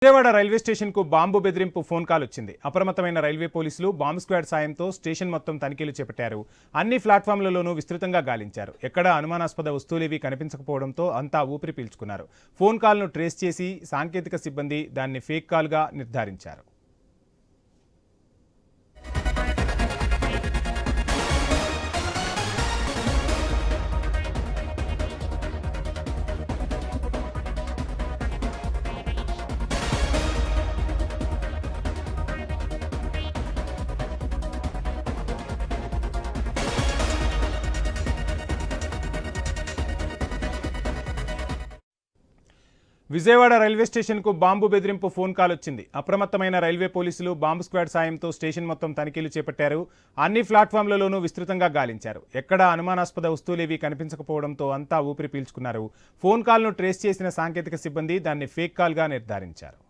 Vijayawada railway station కు bomb బెదిరింపు phone call వచ్చింది. అప్రమత్తమైన రైల్వే పోలీసులు బాంబు స్క్వాడ్ సాయంతో స్టేషన్ మొత్తం తనిఖీలు చేపట్టారు. అన్ని ప్లాట్ఫామ్లలోనూ విస్తృతంగా గాలించారు. ఎక్కడా అనుమానాస్పద వస్తువులేవీ కనిపించకపోవడంతో అంతా ఊపిరి పీల్చుకున్నారు. ఫోన్ కాల్ను ట్రేస్ చేసి సాంకేతిక సిబ్బంది దాన్ని ఫేక్ కాల్గా నిర్ధారించారు. విజయవాడ రైల్వే స్టేషన్ కు బాంబు బెదిరింపు ఫోన్ కాల్ వచ్చింది. అప్రమత్తమైన రైల్వే పోలీసులు బాంబు స్క్వాడ్ సాయంతో స్టేషన్ మొత్తం తనిఖీలు చేపట్టారు. అన్ని ప్లాట్ఫామ్లలోనూ విస్తృతంగా గాలించారు. ఎక్కడా అనుమానాస్పద వస్తువులేవీ కనిపించకపోవడంతో అంతా ఊపిరి పీల్చుకున్నారు. ఫోన్ కాల్ను ట్రేస్ చేసిన సాంకేతిక సిబ్బంది దాన్ని ఫేక్ కాల్గా నిర్ధారించారు.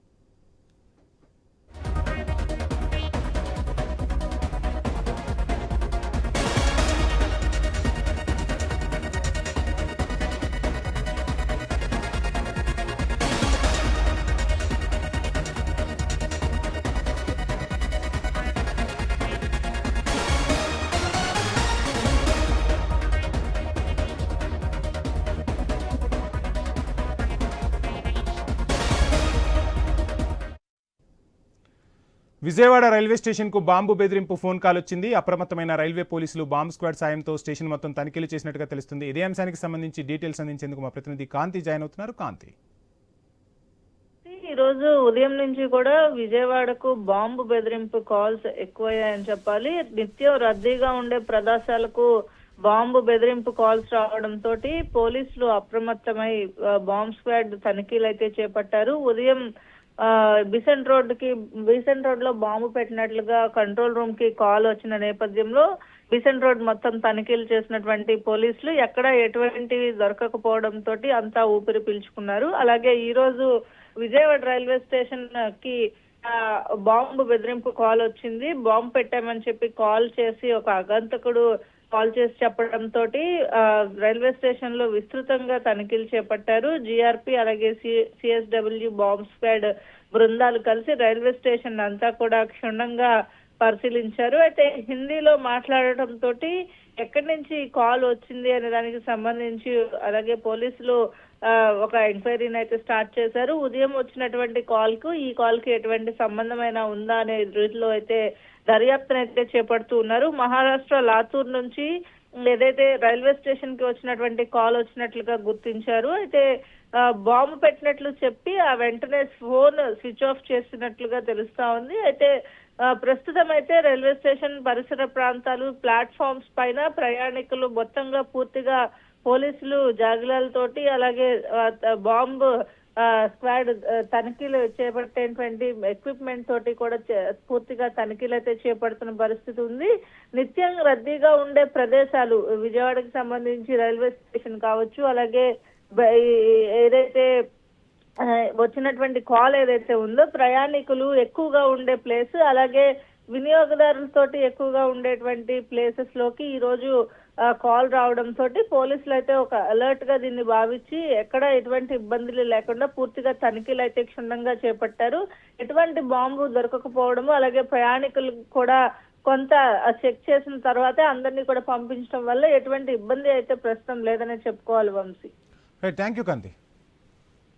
విజయవాడ రైల్వే స్టేషన్ కు బాంబు బెదిరింపు ఫోన్ కాల్ వచ్చింది. అప్రమత్తమైన రైల్వే పోలీసులు బాంబు స్క్వాడ్ సాయంతో స్టేషన్ మొత్తం తనిఖీలు చేసినట్టుగా తెలుస్తుంది. ఇదే అంశానికి సంబంధించి డీటెయిల్స్ అందించేందుకు మా ప్రతినిధి కాంతి జాయిన్ అవుతున్నారు. కాంతి, ఈ రోజు ఉదయం నుంచి కూడా విజయవాడకు బాంబు బెదిరింపు కాల్స్ ఎక్కువయ్యాయని చెప్పాలి. నిత్యం రద్దీగా ఉండే ప్రదేశాలకు బాంబు బెదిరింపు కాల్స్ రావడంతో పోలీసులు అప్రమత్తమై బాంబ్ స్క్వాడ్ తనిఖీలు అయితే చేపట్టారు. ఉదయం బిసెంట్ రోడ్ లో బాంబు పెట్టినట్లుగా కంట్రోల్ రూమ్ కి కాల్ వచ్చిన నేపథ్యంలో బిసెంట్ రోడ్ మొత్తం తనిఖీలు చేసినటువంటి పోలీసులు ఎక్కడ ఎటువంటివి దొరకకపోవడంతో అంతా ఊపిరి పీల్చుకున్నారు. అలాగే ఈ రోజు విజయవాడ రైల్వే స్టేషన్ కి బాంబు బెదిరింపు కాల్ వచ్చింది. బాంబు పెట్టామని చెప్పి కాల్ చేసి ఒక అగంతకుడు కాల్ చేసి చెప్పడంతో రైల్వే స్టేషన్ లో విస్తృతంగా తనిఖీలు చేపట్టారు. జీఆర్పీ అలాగే సిఎస్డబ్ల్యూ బాంబ్ స్క్వాడ్ బృందాలు కలిసి రైల్వే స్టేషన్ అంతా కూడా క్షుణ్ణంగా పరిశీలించారు. అయితే హిందీలో మాట్లాడటంతో ఎక్కడి నుంచి కాల్ వచ్చింది అనే దానికి సంబంధించి అలాగే పోలీసులు ఒక ఎంక్వైరీని అయితే స్టార్ట్ చేశారు. ఉదయం వచ్చినటువంటి ఈ కాల్ కి ఎటువంటి సంబంధమైనా ఉందా అనే రీతిలో అయితే దర్యాప్తును అయితే చేపడుతూ ఉన్నారు. మహారాష్ట్ర లాతూర్ నుంచి ఏదైతే రైల్వే స్టేషన్ కి వచ్చినటువంటి కాల్ వచ్చినట్లుగా గుర్తించారు. అయితే బాంబు పెట్టినట్లు చెప్పి ఆ వెంటనే ఫోన్ స్విచ్ ఆఫ్ చేసినట్లుగా తెలుస్తా ఉంది. అయితే ప్రస్తుతం అయితే రైల్వే స్టేషన్ పరిసర ప్రాంతాలు ప్లాట్ఫామ్స్ పైన ప్రయాణికులు మొత్తంగా పూర్తిగా పోలీసులు జాగ్రత్తలతోటి అలాగే బాంబు స్క్వాడ్ తనిఖీలు చేపట్టేటువంటి ఎక్విప్మెంట్ తోటి కూడా పూర్తిగా తనిఖీలు అయితే చేపడుతున్న పరిస్థితి ఉంది. నిత్యం రద్దీగా ఉండే ప్రదేశాలు విజయవాడకి సంబంధించి రైల్వే స్టేషన్ కావచ్చు, అలాగే ఏదైతే వచ్చినటువంటి కాల్ ఏదైతే ఉందో ప్రయాణికులు ఎక్కువగా ఉండే ప్లేస్, అలాగే వినియోగదారులతోటి ఎక్కువగా ఉండేటువంటి ప్లేసెస్ లోకి ఈ రోజు కాల్ రావడంతో పోలీసులు అయితే ఒక అలర్ట్ గా దీన్ని భావించి ఎక్కడ ఎటువంటి ఇబ్బందులు లేకుండా పూర్తిగా తనిఖీలు అయితే క్షుణ్ణంగా చేపట్టారు. ఎటువంటి బాంబు దొరకకపోవడము అలాగే ప్రయాణికులు కూడా కొంత చెక్ చేసిన తర్వాతే అందరినీ కూడా పంపించడం వల్ల ఎటువంటి ఇబ్బంది అయితే ప్రస్తుతం లేదని చెప్పుకోవాలి. Vamshi, thank you Kanthi.